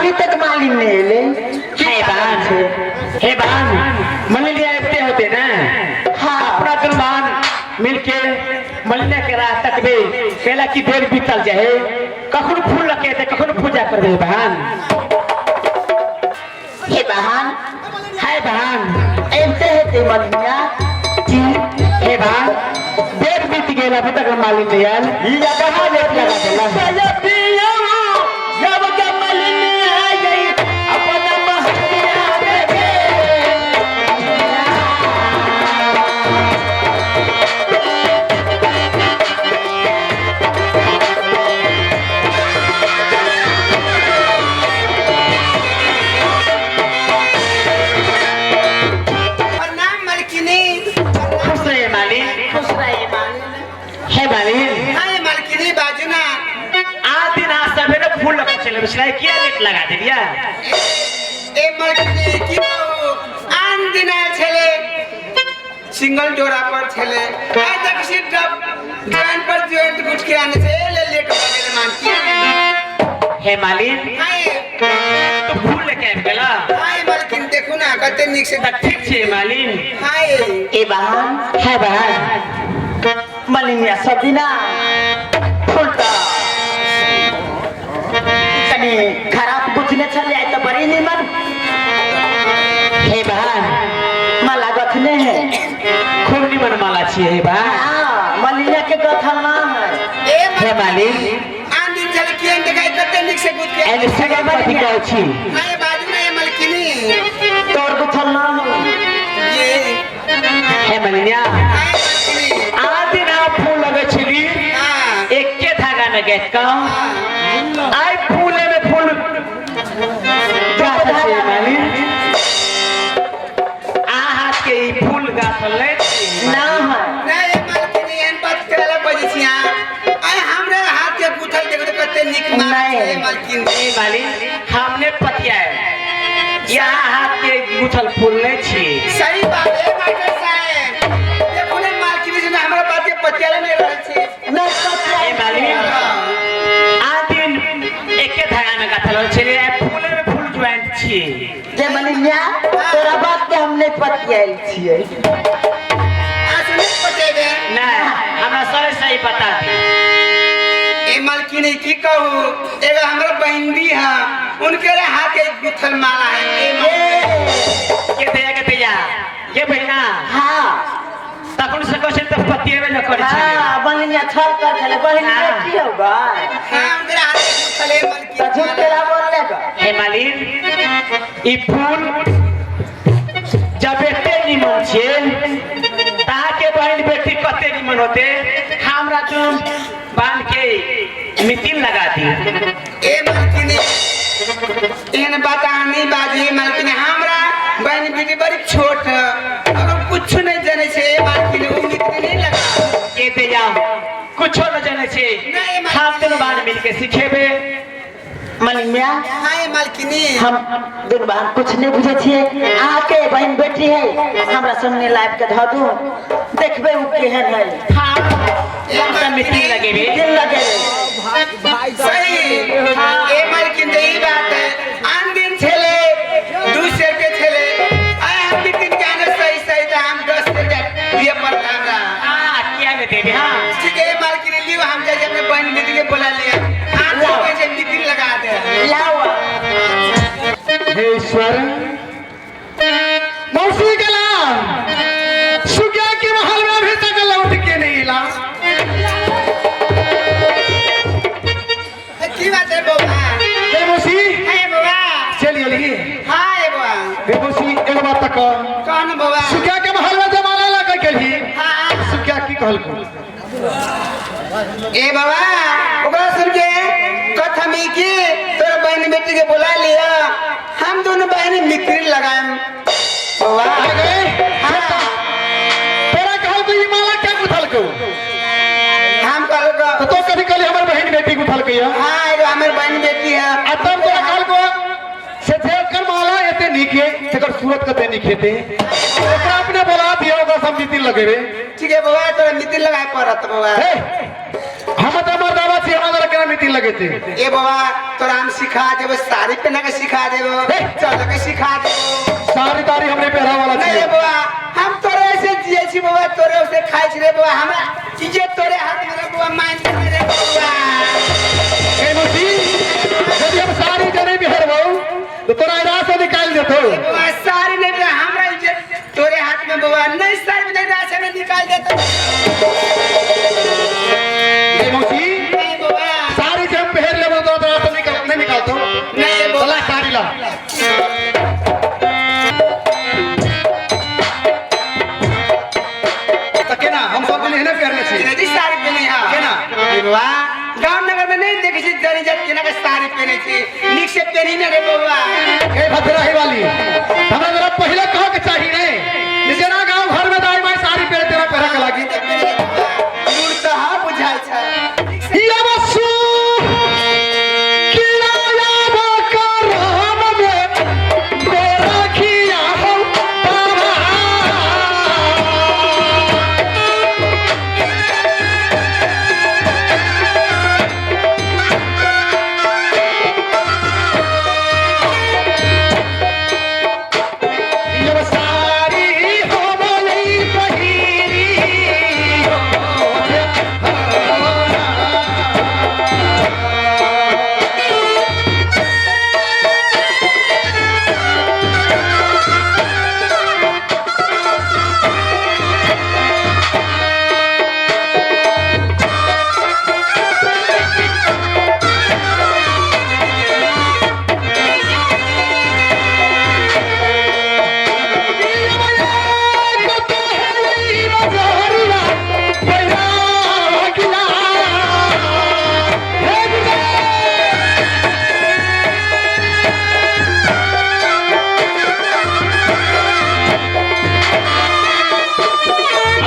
अभी तक मालिन नहीं ले हे बान मलिनिया इतने होते ना हाँ अपना दुर्मान मिलके मलिनिया के राह तक भी केला की देर बीतल जाए कखनो फूल लगे थे कखनो पूजा कर दे बहन हे बहन है बहन ऐसे है ते मलिनिया जी हे बहन देर बीत गया अभी तक मालिन नहीं आयल लगा लेट लगा देला जब जब मलिनिया आ गई अपना महलिया में है मालिन हाय मालकिनी बाजना आज दिन आज सवेरे फूल लगा चले बिछला क्या लेट लगा दे दिया ए मालकिनी की आन दिन छले सिंगल जोड़ा पर छले आज तक सीट जॉइंट पर जॉइंट कुछ के आने से ले लेट हो गए मानती है मालिन हाय तो फूल लेके आ गेला हाय मालकिन देखो ना कते निक से ठीक छे मालिन हाय ए बहन है बहन मलिनिया सब दिना फुलता कनी खराब कुछ ने चले आए तो बड़ी निमन हे बहन माला गथने है खूब निमन माला छिए हे बहन हाँ मलिनिया के गथल ना है ए हे मालिन आन दिन छले किए देखाई कते निक से कुछ के एने सगा पति कहै छी हाय बाजना ए मालकिनी तोर गथल ना है ये हे मलिनिया हाय मालकिनी आज दिन आप फूल लगे छिली हां एक के धागा में गैस का आई फूले में फूल गाथ छे मालिन आ हाथ के ई फूल गाथल ले ना है नहीं मालकिनी एन बात करेला पजिसिया आय हमरे हाथ के गुथल देखो तो कते निक मार नहीं। छे मालकिनी ए मालिन हमने पतिया है यहाँ हाथ के गुथल फूल नहीं छी सही बात है मास्टर साहब देखो ने मालकिनी से हमरा बात के पतियाले नहीं रहल छे ना ए मालिन आज दिन एक के धागा में गाथल छे फूले में फूल ज्वाइंट छी जे मलिनिया तोरा बात के हम नहीं पतियाल छिए आसने पतेबे नहीं हमरा सही बता दी ए मालकिनी की कहू एगो हमरा बहन भी है उनके रे हाथ के गुथल माला है के दिया ये बहना हाँ तखन से क्वेश्चन तो पतिए में न करे छी हाँ मलिनिया छल कर चले बहन बेटी होगा हां उनके हाथ के गुथल है तो झूठ मालकिनी तेरा बोलने का हे मालिन ई फूल जब एते निमन छे ताके बहन बेटी कते निमन होते हमरा तुम बांध के मीटिंग लगा दी ए मालकिनी एन बात नहीं बाजी मालकिनी हमरा बहन बेटी बड़ी छोट है अगर कुछ नहीं जाने से मालकिनी उम्मीद नहीं लगा केते जाओ कुछ न जाने छे नहीं, मालिक। हम दोनों बांध मिल के सिखेबे मलिनिया हाय मालकिनी हम दिन बहन कुछ नहीं बुझे छिए आके बहन बेटी है हमरा सामने लाइव के ध दू देखबे उ केहन है हां एकटा मीटिंग लगेबे दिन लगे सही ए मालकिन यही बात है आन दिन छले दूसरे के छले आय हम मीटिंग के आने सही सही तो हम 10 से दिए पर हमरा हां किया में देबे हां ठीक है मालकिन लियो हम जाके अपने बहन बेटी के बुला लिया आज से मीटिंग लगा दे लाओ हे ईश्वर मौसी गला सुग्या के महल में अभी तक लौट के नहीं ला की बात है बाबा हे मौसी हाय बाबा चलिए लगी हाय बाबा हे मौसी एक बात तक कौन बाबा सुग्या के महल में जमाना लगा गेली हां सुग्या की कहल को ए बाबा ओकरा सुन के कथा में की तोरा बहन बेटी के बुला लिया हम दोनों बहन मिक्री लगाएम बाबा आ गए हाँ तेरा कहल को ये माला क्या गुथल को हम कहल तो को कभी कल हमार बहन बेटी गुथल के हाँ एगो हमर बहन बेटी है आ तब तोरा कहल को से कर माला एते निके तेकर सूरत कते निकेते ओकरा अपने बोला दिया ओकरा सब मीटिंग लगेबे ठीक है बाबा तोरा मिक्री लगाए पड़त बाबा हे हम त मर्दावा छी हमरा केना मीटिंग लगे थे ए बाबा तोरा हम सिखा देबो साड़ी पहना के सिखा देबो चल के सिखा देबो सारी तारी हमने पहरा वाला नहीं छी रे बाबा हम तोरे ऐसे जिए छी बाबा तोरे उसे खाई छी रे बाबा हमरा चीजे तोरे हाथ में रे बाबा मान रे बाबा ए मोती यदि हम सारी जने बिहर बहु तो तोरा इधर से निकाल देतो बाबा साड़ी नहीं दे हमरा इज्जत तोरे हाथ में बाबा नहीं साड़ी नहीं दे से निकाल देता ए मोती नहीं बाबा सारी जब पहर लेबो तो तोरा से निकाल नहीं निकालतो नहीं बाबा चला साड़ी ला तो केना हम सब दिन हेने पहरले छी जी साड़ी पहने हां केना ए बाबा गांव नगर में नहीं देखी छी जनी जात केना के साड़ी पहने छी निक से पहनी ना रे बाबा ए भद्राही वाली हमरा जरा पहले कहो के चाहिए रे जे जना गांव घर में दाई माई साड़ी पहरे तेरा पहरा के लागी दूर तो हां बुझाई छै या बसु किराया बकराम में गोरखिया हो तारा ये सारी हो बोली पहिरी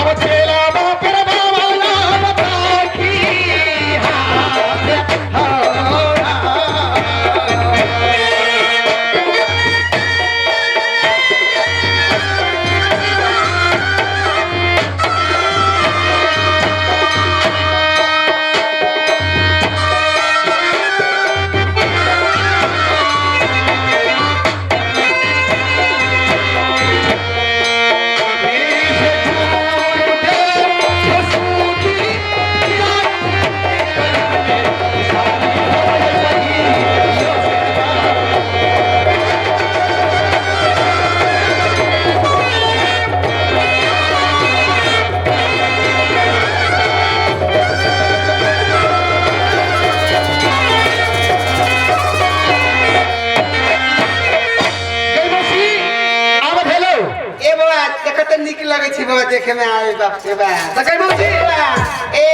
अब चेला बापर बावला बता की ए बाबा देखत निक लगे छी बाबा देखे में आवे बाप रे बा सकै मौसी ए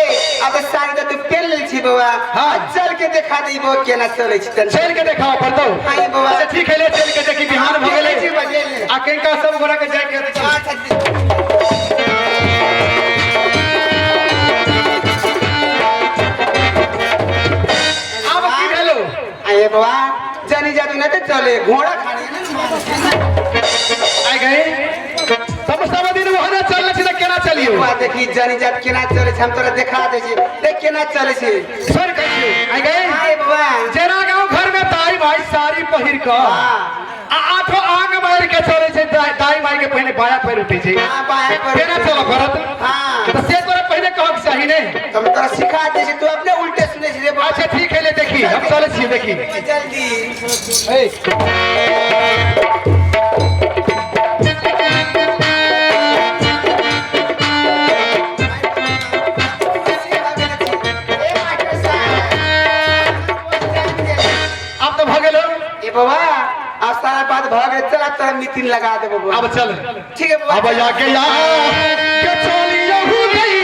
अब साड़ी तो तू पहन ले छी बाबा हाँ। चल के दिखा दई वो केना चले छी तन चल के देखाओ पड़तो हां बाबा अच्छा ठीक है ले चल के देखी बिहान भ गेले जी बजे ले आ केनका सब गोरा के जाय के छी अच्छा अब की भेलो ए बाबा जानी जादू ना तो चले घोड़ा खानी आइ गए सब दिन वहां चलले छी त केना चलियो बाबा देखी जानी जात केना चले छी हम तोरा दिखा दे छी देख केना चले छी सर कहियो आइ गए हाय बाबा जेना गांव घर में दाई माई साड़ी पहिर क हां आ आठो आंग मार के चले छै दाई माई के पहले बाया पैर उठे छै हां बाया पर केना चलो भरत हां तो से तोरा पहले कहक चाही ने तुम तोरा सिखा दे छी तू अपने उल्टे सुने छी रे बाबा अच्छा ठीक है ले देखी हम चले छी देखी जल्दी ए अब तो भ गेलो ए बाबा अब सारा बात भ गए चला तोरा मीटिंग लगा दे बाबा अब चल ठीक है बाबा अब आके या के चलियो हु गई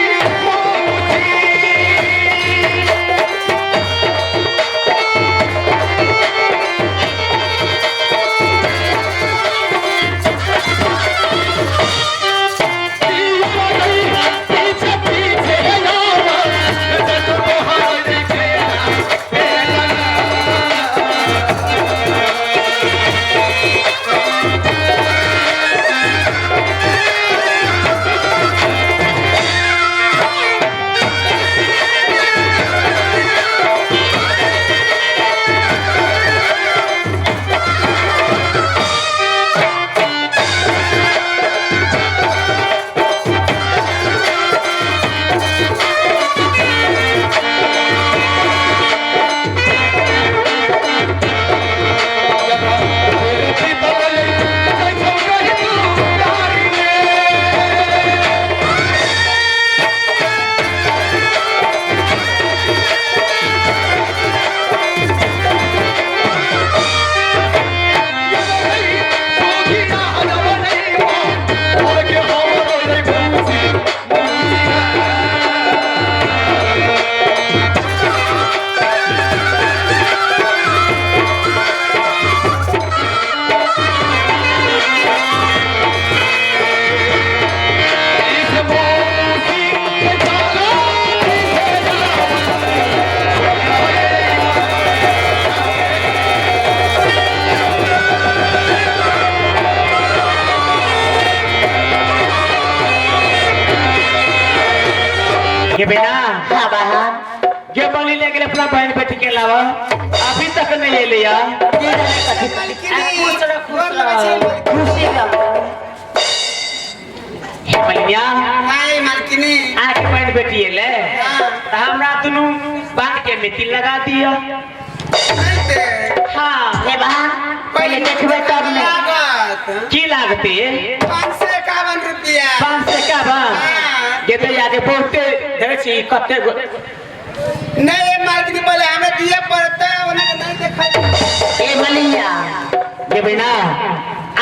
अपना बहन बेटी के अलावा अभी तक नहीं ले लिया। ये जाने कथी खुश रह खुशी रह मलिया हाय मालकिनी आके बहन बेटी ले तो हमरा दुनू बांध के मिट्टी लगा दिया। नहीं दे हाँ हे बा पहले देखबे तब ने लागत की लागते 551 रुपया 551 ये तो आगे बहुते देवे छी कते नहीं मालकिनी बोले हमें दिए पड़ता उन्हें नहीं देखा ए मलिया ये बिना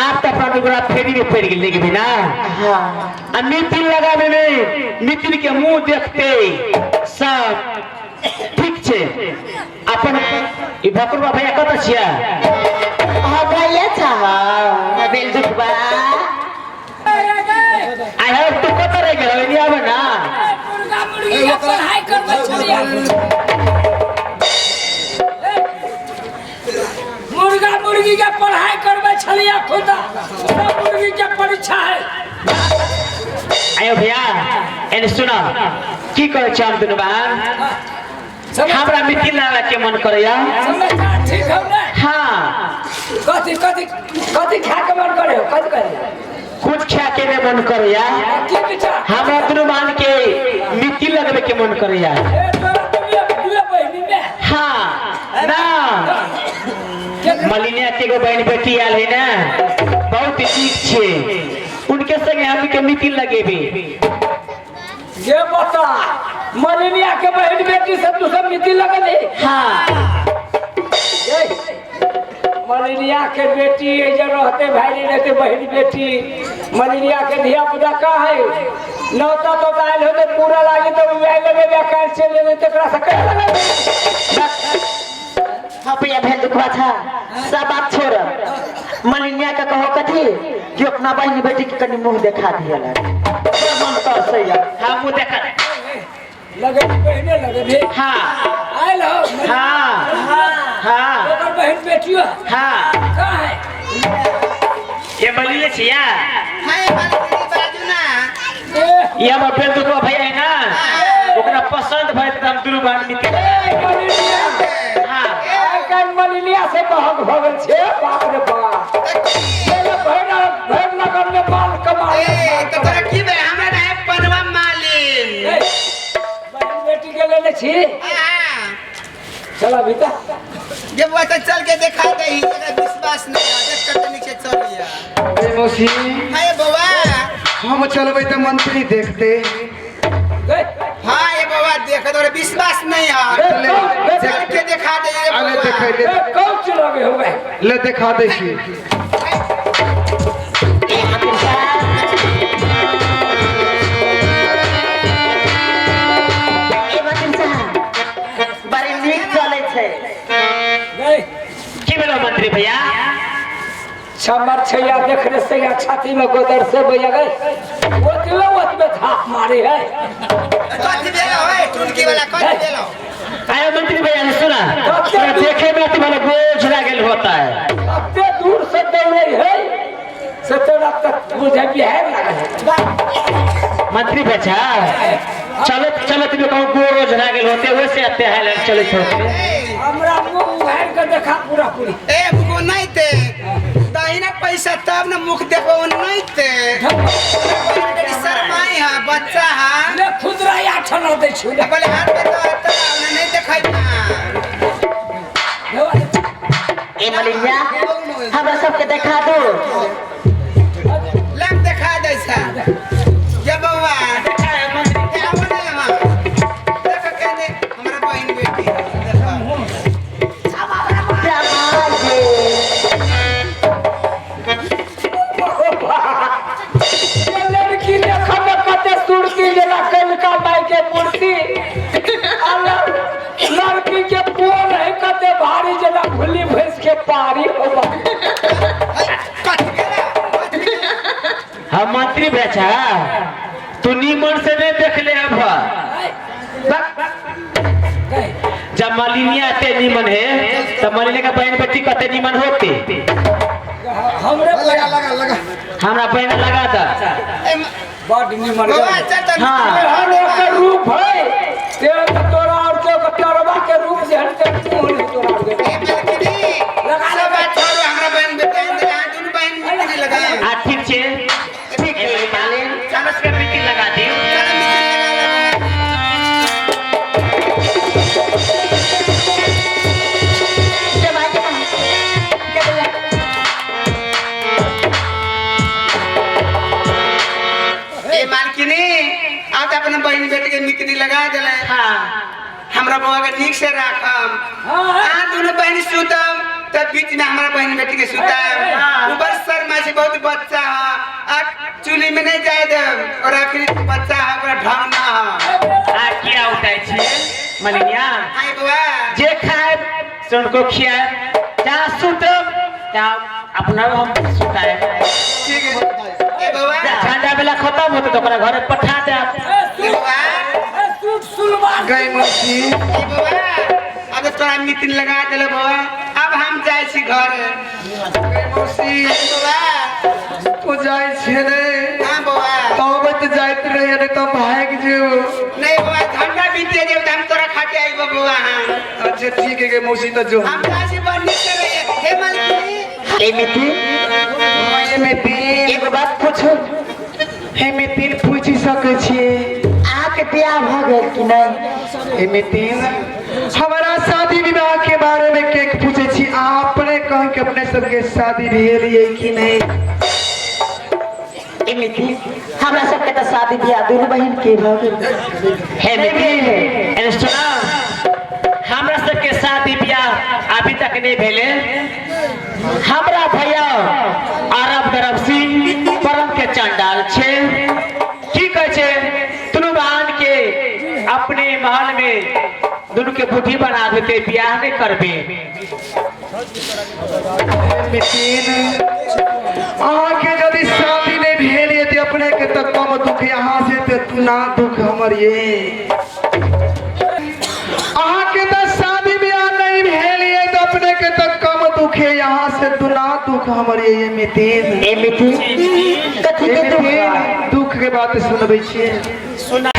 आप तो अपना दुगरा फेरी में पड़ गई लेकिन बिना हां नितिन लगावे में नितिन के मुंह देखते सब ठीक छे। अपन ई भकुरबा भैया कत छिया हां भैया छा बेल दुखबा आई हैव टू कत रह गेल नहीं आवे ना पढ़ाई करबै छलिया मुर्गा मुर्गी के पढ़ाई करबै छलिया खुदा मुर्गी के परीक्षा है। आयो भैया एने सुना की कहै छ हम दुनू बहन हमरा मिट्टी लगा के मन करैया। समाचार ठीक हो ना? हाँ कथी कथी कथी खा के मन करे हो कथी करे कुछ खा के ने मन करैया। की विचार हमरा दुनू बहन के मिट्टी लगवे के मन करैया। ए तोरा दुए बहिनी में हाँ ना मलिनिया के एगो बहन बेटी आयल है ना बहुत ठीक छे उनके संगे हम के मिट्टी लगेबे। ये बता मलेरिया के बहन बेटी से तू सब मिट्टी लगले हाँ मलेरिया के बेटी ये जो रहते भाई नहीं रहते बहन बेटी मलेरिया के धिया पुता का है नौता तो दाल होते पूरा लागे तो वह लगे व्याकार से ले लेते करा सके हां भैया भेल दुखबा था सब बात छोड़ मलिया का कहो कथी कि अपना बहन बेटी के कनी मुंह देखा दिया मन कर सही हाँ मुँह देखा लगे बहने लगे भी हाँ आयल हो हाँ हाँ ओकर बहन बेटियो हाँ का है ये मलिने छिया हाय मालकिनी बाजू ना ये हमर बेल दुखवा भैया है ना ओकरा पसंद भइल त हम दुनू बहन मिट्टी हाँ मलेरिया से महक भगल छे बाप रे बाप भैर लगन में बाल कमाल ए तो तोरा की बे हमरा ना पनवा मालिन बहन बेटी के लेले छी हां चला भीतर जब वो तो चल के दिखा दे ही तेरा विश्वास नहीं आ देख कर नीचे चल लिया मौसी हाय बाबा हम चलबै त मंत्री देखते हां ये बाबा देख तोरा विश्वास नहीं आ चल के दिखा दे ये अरे बाबा देखै ले कौन चलोगे हुए ले दिखा दे छी बड़ी नीक चले छे की भेलो मंत्री भैया छमर छैया देखने से या छाती में गोदर से भैया गए वो दिलो में धाप मारी है कथि देला होय टुनकी वाला कथि देला आयो मंत्री भैया ने सुना थोड़ा देखे में तुम्हारा बोझ लागल होता है अबे दूर से दौड़े है से तेरा तक मुझे बिहार लगा है मंत्री बेचा चलो चलो तुम्हें कहूँ बोझ लागल होते वैसे आते हैं चले छोटे हमरा मुंह उघाड़ के देखा पूरा पूरी ए मुको नहीं ते दाहिना पैसा तब न मुख देखो नहीं ते तेरी शर्माई हां बच्चा हां ले खुदरा या ठनो दे छु ले बोले हाथ में तो आता नहीं दिखाई ना ए मलिया हमरा सबके देखा दो लग दिखा दे सा ये बाबा देखा है मंत्री क्या होने हां देख कहने हमरा बहन बेटी लड़की देखा में कते सुरती जला कल का माई के मूर्ति लड़की के पोल है कते भारी जला भूली भैंस के पारी हो हम मंत्री बेचा तू नीमन से नहीं देख ले अब जब मलिनिया ते नीमन है तब मलिनिया का बहन बेटी कते नीमन होते हमरे लगा लगा लगा हमरा बहन लगा था बड़ निमन बाबा चल हाँ। हर एक रूप है तेरा तोरा और के तोरवा के रूप बहन बेटी के मित्री लगा दिले हाँ हमरा बउआ के नीक से राखम हाँ दोनों बहन सुतम तब बीच में हमारा बहन बेटी के सुतम ऊपर शर्मा से बहुत बच्चा है चूल्ही में नहीं जाए दम और आखिरी बच्चा है ओकरा ढंग ना है आ क्या उठाई छी मलिनिया हाय बउआ जे खाए से उनको खियाए जहाँ सुतम तहाँ अपना हम सुताए ठीक है ए बउआ ठंडा बेला खत्म होते तो ओकरा घरे पठा दे ए बउआ गई मौसी ए बउआ अब तोरा मीटिंग लगा देले बउआ अब हम जाए छी घर गई मौसी ए बउआ तू जाए छे रे हां बउआ तब तो जाइत रहे रे तो भाग जो नहीं बउआ ठंडा बीते जे हम तोरा खाते आइब बउआ हां अच्छा ठीक है गई मौसी तो जो हम जासी बन्नी करे हे मलकी ए मिति ये में तीन एगो बात पूछो हे में तीन पूछी सके छिए आके ब्याह भ गेल कि नहीं हे में तीन हमारा शादी विवाह के बारे में के पूछे छी आपने कह के अपने सबके शादी भेल ये कि नहीं ए मिति हमरा सबके तो शादी ब्याह दोनों बहन के भ गेल हे मिति सुना हमरा सबके शादी ब्याह अभी तक नहीं भेले हमरा भैया अरब दरब सिंह परम के चंडाल छे की कहे छे दुनू बहन के अपने महल में दुनू के बुद्धि बना देते ब्याह नहीं करबे मितीन आके यदि शादी नहीं भेल ये तो अपने के तो कम दुख यहाँ से तो तू ना दुख हमर ये आके तो शादी ब्याह नहीं भेल ये तो अपने के तो कम दुख है यहाँ से तू ना दुख हमर ये मितीन ए मिति कथी के दुख बा? दुख के बात सुनबै छियै सुना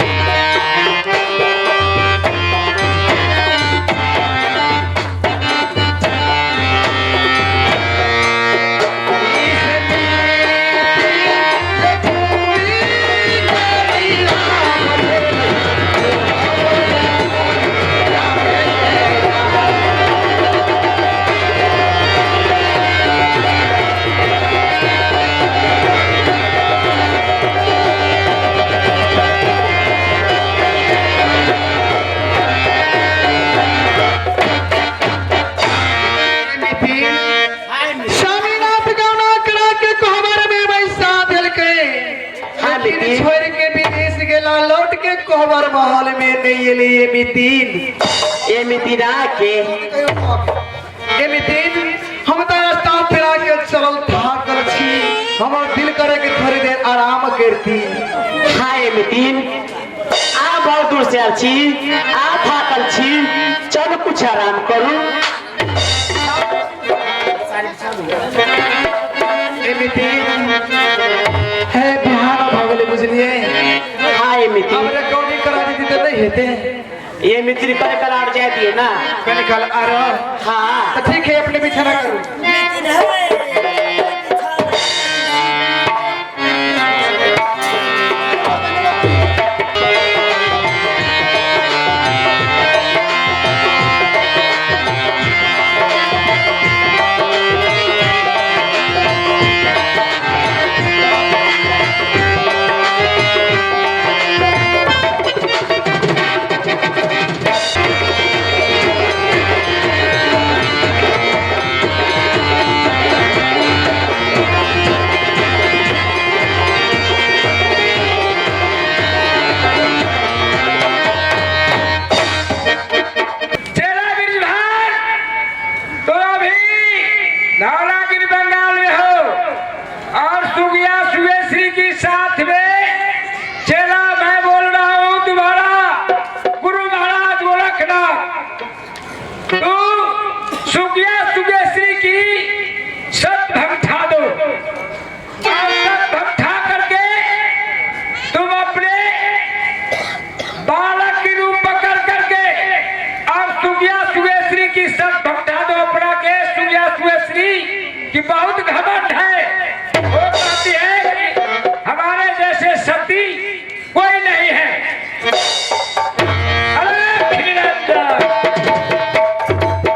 स्वामीनाथ गौना करा के कोहबर में बैसा दिल के लेकिन छोड़ के विदेश गेला लौट के कोहबर महल में नहीं एले ये मितीन ए मिति के ये मितीन हम तो रास्ता फिरा के चलल थाकल छी हमर दिल करे के थोड़ी देर आराम करती हाँ ए मितिन आ बहुत दूर से आल छी आ थाकल छी चल कुछ आराम करू ए मितीन है बिहार भगले बुझलिए हाँ ए मिति अब रिकॉर्डिंग करा दी तो नहीं हेते ये मित्री करे कलाड़ जाए दिए ना कल कल आ रहा हाँ तो ठीक है अपने बिछाना करो धौलागिरी बंगाल में हो और सुगिया सुगेश्री की साथ में चेला मैं बोल रहा हूँ तुम्हारा गुरु महाराज गोरखनाथ तू सुगिया सुगेश्री की सब भगठा दो और सब भगठा करके तुम अपने बालक की रूप पकड़ करके और सुगिया सुगेश्री की सब भगठा दो अपना के सुगिया सुगेश्री की बहुत घमंड है वो कहती है कि हमारे जैसे सती